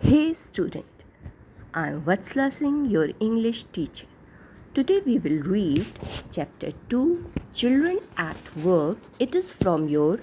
Hey student, I'm Vatsala Singh, your English teacher. Today we will read chapter 2 Children at Work. It is from your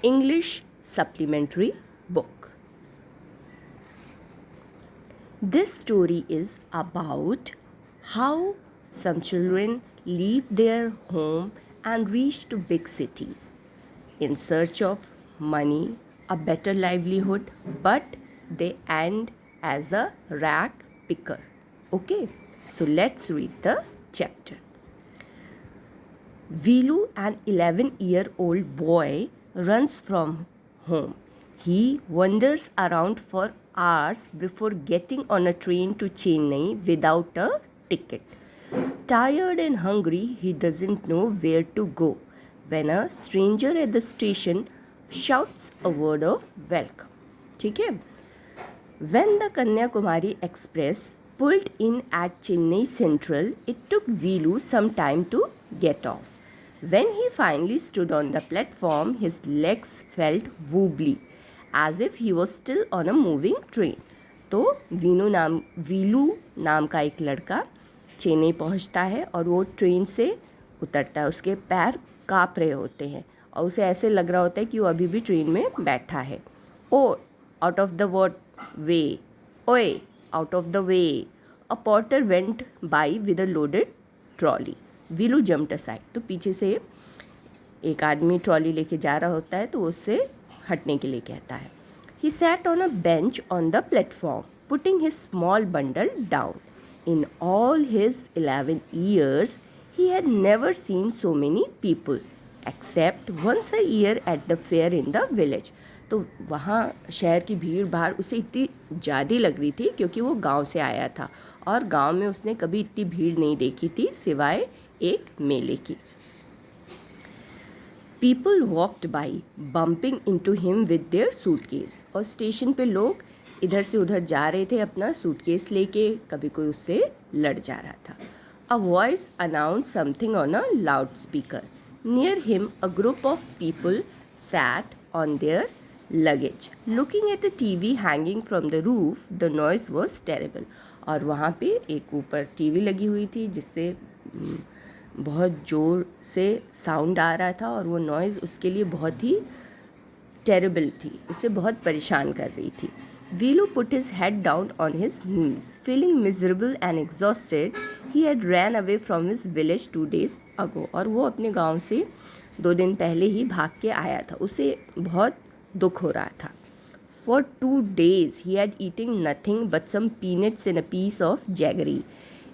English supplementary book. This story is about how some children leave their home and reach to big cities in search of money, a better livelihood, but they end as a rag picker. Okay, so let's read the chapter. Vilu, an 11-year-old boy, runs from home. He wanders around for hours before getting on a train to Chennai without a ticket. Tired and hungry, he doesn't know where to go when a stranger at the station shouts a word of welcome. ठीक है? When the Kanyakumari Express pulled in at Chennai Central, it took Vilu some time to get off. When he finally stood on the platform, his legs felt wobbly, as if he was still on a moving train. तो वीलू नाम का एक लड़का चेन्नई पहुंचता है और वो train से उतरता है. उसके पैर काँप रहे होते हैं और उसे ऐसे लग रहा होता है कि वो अभी भी ट्रेन में बैठा है. Oh out of the word way, ओए out of the way. A potter went by with a loaded trolley. Veelu jumped aside. तो पीछे से एक आदमी ट्रॉली लेके जा रहा होता है तो उससे हटने के लिए कहता है. He sat on a bench on the platform, putting his small bundle down. In all his 11 years, he had never seen so many people, except once a year at the fair in the village. तो वहाँ शहर की भीड़ भाड़ उसे इतनी ज़्यादा लग रही थी क्योंकि वो गांव से आया था और गांव में उसने कभी इतनी भीड़ नहीं देखी थी सिवाय एक मेले की. People walked by, bumping into him with their suitcase. और स्टेशन पे लोग इधर से उधर जा रहे थे अपना सूटकेस लेके. कभी कोई उससे लड़ जा रहा था. A voice announced something on a loudspeaker. Near him, a group of people sat on their luggage. Looking at a TV hanging from the roof, the noise was terrible. और वहाँ पे एक ऊपर टीवी लगी हुई थी जिससे बहुत ज़ोर से साउंड आ रहा था और वो नॉइज़ उसके लिए बहुत ही टेरेबल थी, उसे बहुत परेशान कर रही थी. Veelu put his head down on his knees. Feeling miserable and exhausted, he had ran away from his village 2 days ago. और वो अपने गांव से 2 दिन पहले ही भाग के आया था. उसे बहुत दुख हो रहा था. For 2 days he had eaten nothing but some peanuts and a piece of jaggery.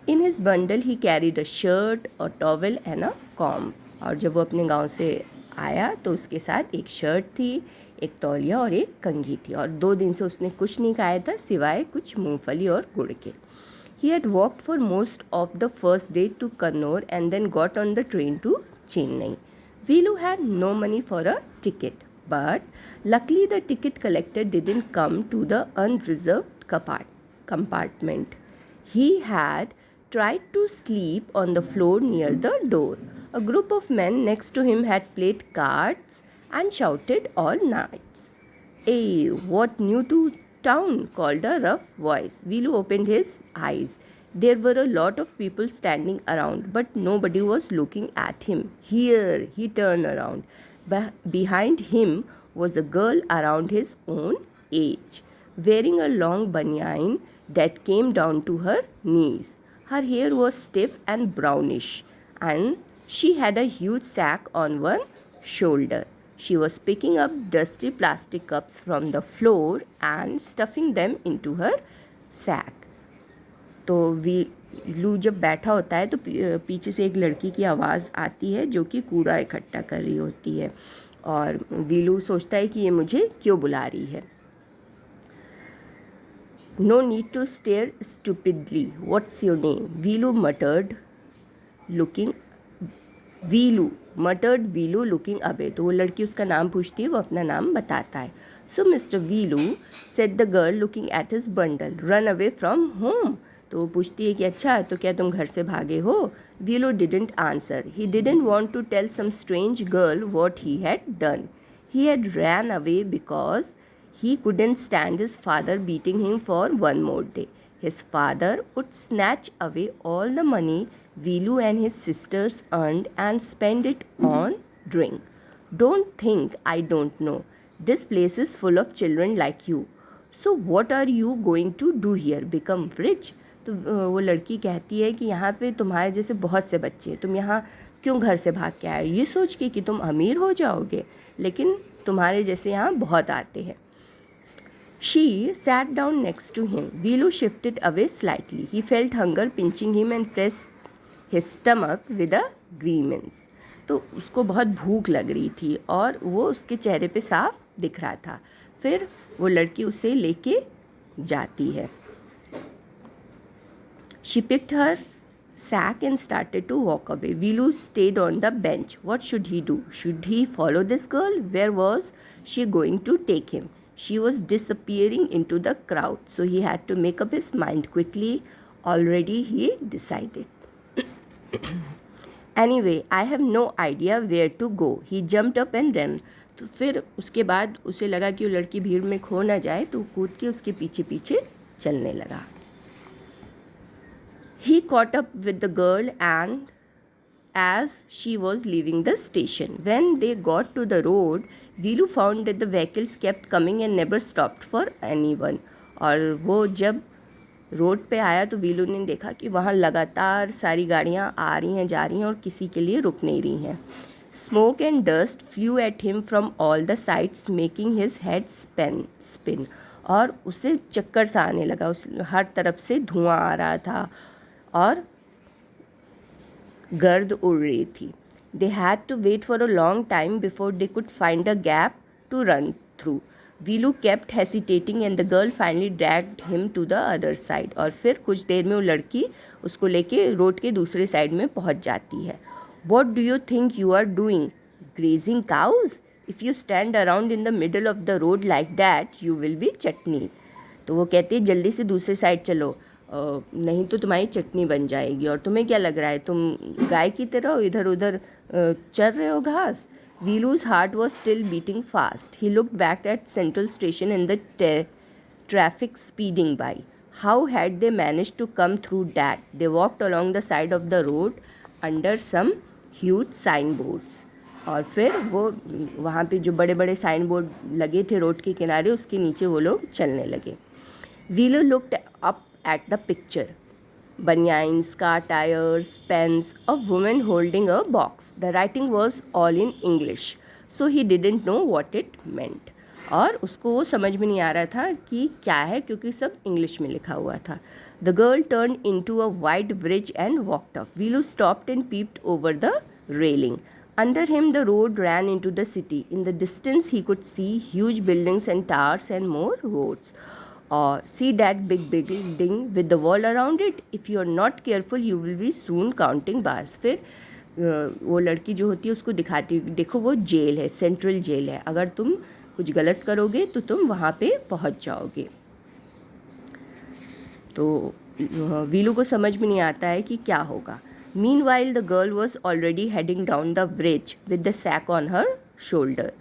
In his bundle he carried a shirt, a towel and a comb. और जब वो अपने गांव से आया तो उसके साथ एक शर्ट थी, एक तौलिया और एक कंघी थी. और 2 दिन से उसने कुछ नहीं खाया था सिवाय कुछ मूंगफली और गुड़ के. He had walked for most of the first day to Kannur and then got on the train to Chennai. Veelu had no money for a ticket, but luckily the ticket collector didn't come to the unreserved compartment. He had tried to sleep on the floor near the door. A group of men next to him had played cards and shouted all night. Hey, what new to town? Called a rough voice. Veelu opened his eyes. There were a lot of people standing around, but nobody was looking at him. Here, he turned around. Behind him was a girl around his own age, wearing a long banyan that came down to her knees. Her hair was stiff and brownish, and she had a huge sack on one shoulder. She was picking up dusty plastic cups from the floor and stuffing them into her sack. तो वीलू जब बैठा होता है तो पीछे से एक लड़की की आवाज़ आती है जो कि कूड़ा इकट्ठा कर रही होती है और वीलू सोचता है कि ये मुझे क्यों बुला रही है. No need to stare stupidly. What's your name? Veelu muttered, looking away. तो वो लड़की उसका नाम पूछती है, वो अपना नाम बताता है. So Mr. Veelu, said the girl looking at his bundle, run away from home. तो वो पूछती है कि अच्छा तो क्या तुम घर से भागे हो. Veelu didn't answer. He didn't want to tell some strange girl what he had done. He had ran away because He couldn't stand his father beating him for one more day. His father would snatch away all the money Vilu and his sisters earned and spend it on drink. Don't think I don't know. This place is full of children like you. So what are you going to do here? Become rich? तो वो लड़की कहती है कि यहाँ पे तुम्हारे जैसे बहुत से बच्चे हैं, तुम यहाँ क्यों घर से भाग के आए, ये सोच के कि तुम अमीर हो जाओगे, लेकिन तुम्हारे जैसे यहाँ बहुत आते हैं. She sat down next to him. Vilu shifted away slightly. He felt hunger pinching him and pressed his stomach with a grimace. तो उसको बहुत भूख लग रही थी और वो उसके चेहरे पे साफ दिख रहा था. फिर वो लड़की उसे लेके जाती है. She picked her sack and started to walk away. Vilu stayed on the bench. What should he do? Should he follow this girl? Where was she going to take him? She was disappearing into the crowd, so he had to make up his mind quickly. Already he decided. Anyway, I have no idea where to go. He jumped up and ran. तो फिर उसके बाद उसे लगा कि वो लड़की भीड़ में खो ना जाए, तो कूद के उसके पीछे पीछे चलने लगा. He caught up with the girl and as she was leaving the station. When they got to the road, Vilu found that the vehicles kept coming and never stopped for anyone. और वो जब road पे आया तो वीलू ने देखा कि वहाँ लगातार सारी गाड़ियाँ आ रही हैं, जा रही हैं और किसी के लिए रुक नहीं रही हैं. Smoke and dust flew at him from all the sides, making his head spin. और उसे चक्कर सा आने लगा. उस हर तरफ से धुआं आ रहा था और गर्द उड़ रही थी. They had to wait for a long time before they could find a gap to run through. Vilu kept hesitating and the girl finally dragged him to the other side. और फिर कुछ देर में वो लड़की उसको लेके रोड के दूसरे साइड में पहुंच जाती है. What do you think you are doing? Grazing cows? If you stand around in the middle of the road like that, you will be chutney. तो वो कहती है जल्दी से दूसरे साइड चलो, नहीं तो तुम्हारी चटनी बन जाएगी. और तुम्हें क्या लग रहा है, तुम गाय की तरह इधर उधर चर रहे हो घास. Vilu's heart was still beating fast. He looked back at Central Station and the traffic speeding by. How had they managed to come through that? They walked along the side of the road under some huge signboards. और फिर वो वहाँ पे जो बड़े बड़े sign board लगे थे रोड के किनारे, उसके नीचे वो लोग चलने लगे. Vilu looked up at the picture. Banyans, car tires, pens, a woman holding a box. The writing was all in English, so he didn't know what it meant. और उसको वो समझ में नहीं आ रहा था कि क्या है, क्योंकि सब इंग्लिश में लिखा हुआ था. The girl turned into a wide bridge and walked up. Vilu stopped and peeped over the railing. Under him the road ran into the city. In the distance he could see huge buildings and towers and more roads. Or see that big building with the wall around it? If you are not careful, you will be soon counting bars. फिर वो लड़की जो होती है उसको दिखाती है, देखो वो जेल है, सेंट्रल जेल है, अगर तुम कुछ गलत करोगे तो तुम वहाँ पे पहुँच जाओगे. तो वीलू को समझ में नहीं आता है कि क्या होगा. Meanwhile, the girl was already heading down the bridge with the sack on her shoulder.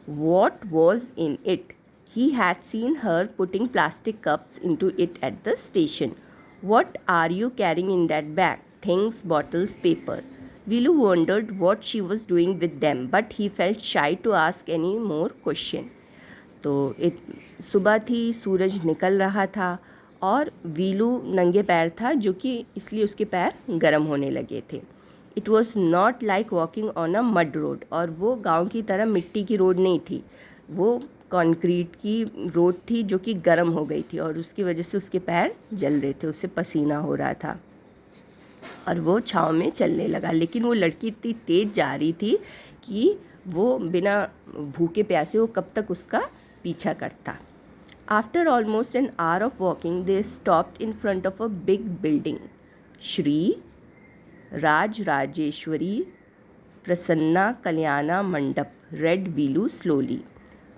What was in it? He had seen her putting plastic cups into it at the station. What are you carrying in that bag? Things, bottles, paper. Vilu wondered what she was doing with them, but he felt shy to ask any more question. तो सुबह थी, सूरज निकल रहा था और वीलू नंगे पैर था, जो कि इसलिए उसके पैर गर्म होने लगे थे. It was not like walking on a mud road. और वो गांव की तरह मिट्टी की रोड नहीं थी, वो कंक्रीट की रोड थी जो कि गर्म हो गई थी और उसकी वजह से उसके पैर जल रहे थे, उससे पसीना हो रहा था और वो छाँव में चलने लगा. लेकिन वो लड़की इतनी तेज़ जा रही थी कि वो बिना भूखे प्यासे वो कब तक उसका पीछा करता. After almost an hour of walking, they stopped in front of a big building. Shri Rajrajeshwari Prasanna Kalyana Mandap, read Vilu slowly.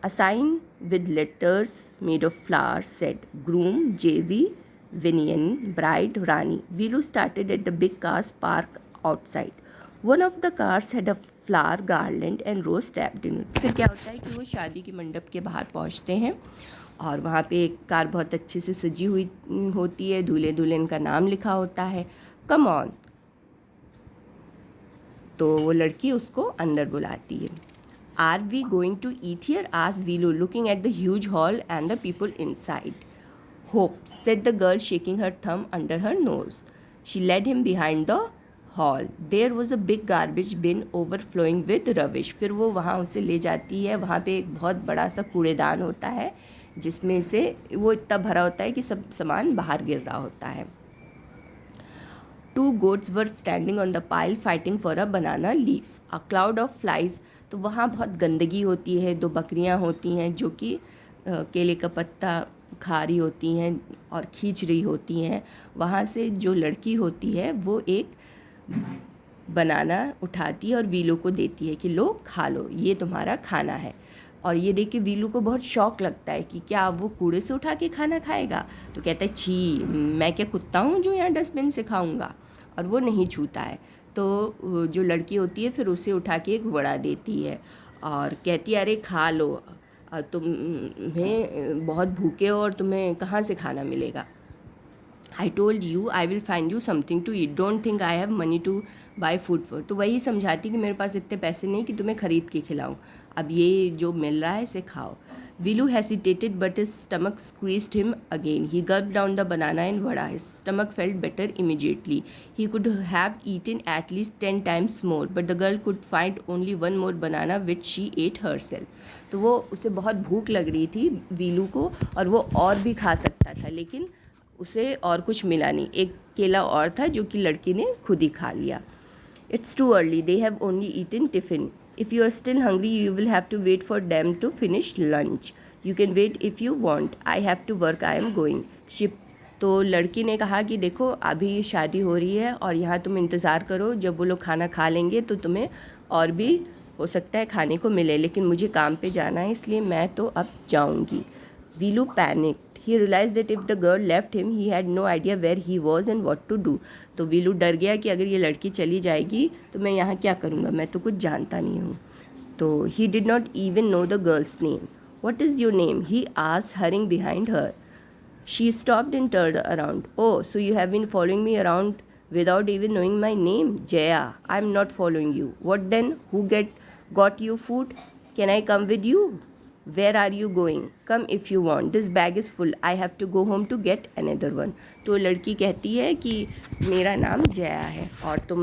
A sign with letters made of flowers said, Groom J.V. Vinian, Bride Rani. Vilu started at the big cars parked outside. One of the cars had a flower garland and rose tapped in. फिर क्या होता है कि वो शादी के मंडप के बाहर पहुंचते हैं और वहाँ पे एक कार बहुत अच्छे से सजी हुई होती है, दूल्हे दुल्हन का नाम लिखा होता है, कम ऑन। तो वो लड़की उसको अंदर बुलाती है। Are we going to eat here आज Veelu looking at the huge hall and the people inside. Hope said the girl shaking her thumb under her nose. She led him behind the hall. There was a big garbage bin overflowing with rubbish. फिर वो वहाँ उसे ले जाती है, वहाँ पे एक बहुत बड़ा सा कूड़ेदान होता है जिसमें से वो इतना भरा होता है कि सब सामान बाहर गिर रहा होता है। 2 goats were standing on the pile fighting for a banana leaf. A cloud of flies. तो वहाँ बहुत गंदगी होती है, 2 बकरियाँ होती हैं जो कि केले का पत्ता खा रही होती हैं और खींच रही होती हैं। वहाँ से जो लड़की होती है वो एक बनाना उठाती है और वीलू को देती है कि लो खा लो, ये तुम्हारा खाना है। और ये देख के वीलू को बहुत शौक लगता है कि क्या वो कूड़े से उठा के खाना खाएगा। तो कहता है छी, मैं क्या कुत्ता हूँ जो यहाँ डस्टबिन से खाऊंगा, और वो नहीं छूता है। तो जो लड़की होती है फिर उसे उठा के एक वड़ा देती है और कहती है अरे खा लो, तुम्हें बहुत भूखे हो और तुम्हें कहाँ से खाना मिलेगा। I told you I will find you something to eat. Don't think I have money to buy food for. तो वही समझाती कि मेरे पास इतने पैसे नहीं कि तुम्हें ख़रीद के खिलाऊं, अब ये जो मिल रहा है इसे खाओ। Vilu hesitated but his stomach squeezed him again. He gulped down the banana and vada. His stomach felt better immediately. He could have eaten at least 10 times more, but the girl could find only one more banana which she ate herself. तो वो उसे बहुत भूख लग रही थी वीलू को, और वो और भी खा सकता था लेकिन उसे और कुछ मिला नहीं। एक केला और था जो कि लड़की ने खुद ही खा लिया। It's too early, they have only eaten tiffin. If you are still hungry you will have to wait for them to finish lunch. You can wait if you want, I have to work, I am going ship. तो लड़की ने कहा कि देखो अभी शादी हो रही है और यहाँ तुम इंतज़ार करो, जब वो लोग खाना खा लेंगे तो तुम्हें और भी हो सकता है खाने को मिले, लेकिन मुझे काम पे जाना है इसलिए मैं तो अब जाऊँगी। वीलू panic. He realized that if the girl left him, he had no idea where he was and what to do. तो वीलू डर गया कि अगर ये लड़की चली जाएगी तो मैं यहाँ क्या करूँगा, मैं तो कुछ जानता नहीं हूँ। तो he did not even know the girl's name. What is your name? He asked, hurrying behind her. She stopped and turned around. Oh, so you have been following me around without even knowing my name? Jaya, I'm not following you. What then? Who got you food? Can I come with you? Where are you going? Come if you want. This bag is full. I have to go home to get another one. तो लड़की कहती है कि मेरा नाम जया है और तुम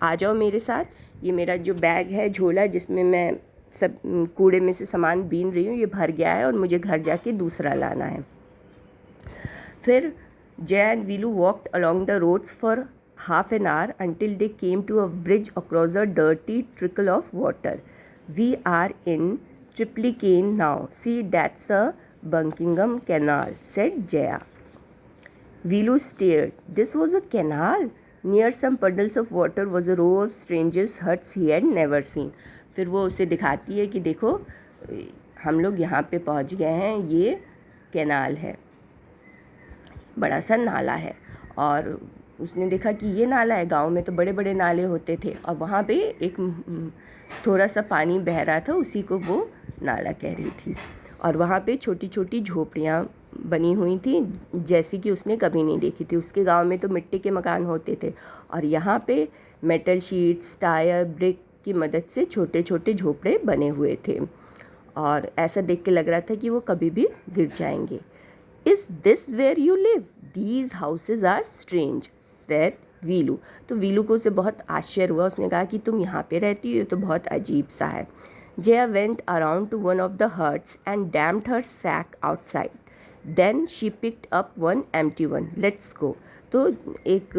आ जाओ मेरे साथ, ये मेरा जो बैग है, झोला जिसमें मैं सब कूड़े में से सामान बीन रही हूँ, ये भर गया है और मुझे घर जाके दूसरा लाना है। फिर Jaya and Veelu walked along the roads for half an hour until they came to a bridge across a dirty trickle of water. We are in Triplicane now. See, that's a Buckingham Canal, said Jaya. Vilu stared. This was a canal. Near some puddles of water was a row of strangers' huts he had never seen. फिर वो उसे दिखाती है कि देखो हम लोग यहाँ पे पहुँच गए हैं, ये कैनाल है, बड़ा सा नाला है। और उसने देखा कि ये नाला है, गांव में तो बड़े बड़े नाले होते थे और वहाँ पे एक थोड़ा सा पानी बह रहा था, उसी को वो नाला कह रही थी। और वहाँ पे छोटी छोटी झोपड़ियाँ बनी हुई थी जैसी कि उसने कभी नहीं देखी थी। उसके गांव में तो मिट्टी के मकान होते थे और यहाँ पे मेटल शीट्स, टायर, ब्रिक की मदद से छोटे छोटे झोपड़े बने हुए थे और ऐसा देख के लग रहा था कि वो कभी भी गिर जाएंगे। Is this where you live? These houses are strange, said वीलू। तो वीलू को उसे बहुत आश्चर्य हुआ, उसने कहा कि तुम यहाँ पे रहती हो तो बहुत अजीब सा है। Jaya went around to one of the huts and damped her sack outside. Then she picked up one empty one. Let's go. तो एक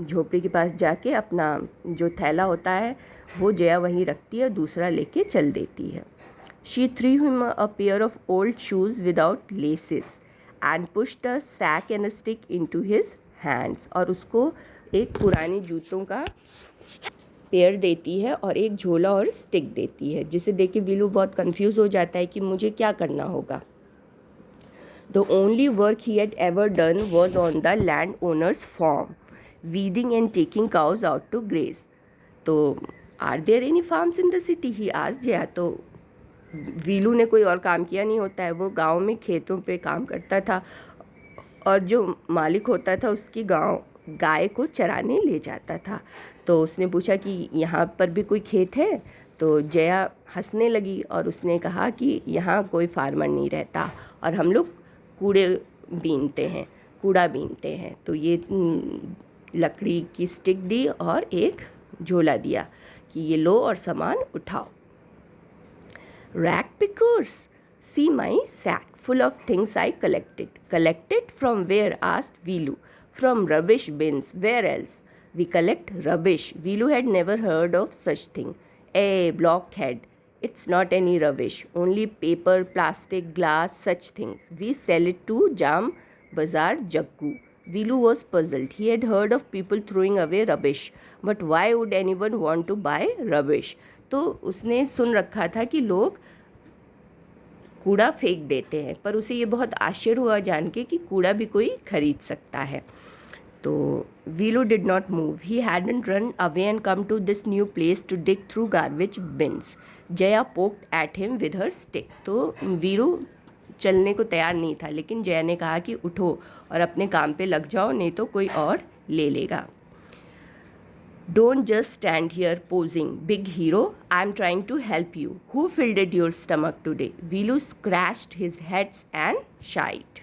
झोपड़ी के पास जाके अपना जो थैला होता है वो जया वहीं रखती है, दूसरा लेके चल देती है। She threw him a pair of old shoes without laces and pushed a sack and a stick into his hands. और उसको एक पुरानी जूतों का पेयर देती है और एक झोला और स्टिक देती है, जिसे देख के वीलू बहुत कंफ्यूज हो जाता है कि मुझे क्या करना होगा। The only work he had ever done was on the landowner's farm, weeding and taking cows out to graze. तो are there any farms in the city, he asked. Jaya तो वीलू ने कोई और काम किया नहीं होता है, वो गांव में खेतों पे काम करता था और जो मालिक होता था उसकी गाय को चराने ले जाता था। तो उसने पूछा कि यहाँ पर भी कोई खेत है? तो जया हंसने लगी और उसने कहा कि यहाँ कोई फार्मर नहीं रहता और हम लोग कूड़ा बीनते हैं। तो ये लकड़ी की स्टिक दी और एक झोला दिया कि ये लो और सामान उठाओ। Rag pickers, see my sack full of things I collected. Collected from where? Asked Veelu. From rubbish bins. Where else? We collect rubbish. Veelu had never heard of such thing. Blockhead. It's not any rubbish. Only paper, plastic, glass, such things. We sell it to Jam Bazaar Jaggu. Veelu was puzzled. He had heard of people throwing away rubbish. But why would anyone want to buy rubbish? तो उसने सुन रखा था कि लोग कूड़ा फेंक देते हैं, पर उसे ये बहुत आश्चर्य हुआ जान के कि कूड़ा भी कोई खरीद सकता है। तो Veelu did not move, he hadn't run away and come to this new place to dig through garbage bins. Jaya poked at him with her stick. तो वीलू चलने को तैयार नहीं था, लेकिन जया ने कहा कि उठो और अपने काम पे लग जाओ, नहीं तो कोई और ले लेगा। Don't just stand here posing, big hero. I'm trying to help you. Who filled your stomach today? Veelu scratched his head and shied.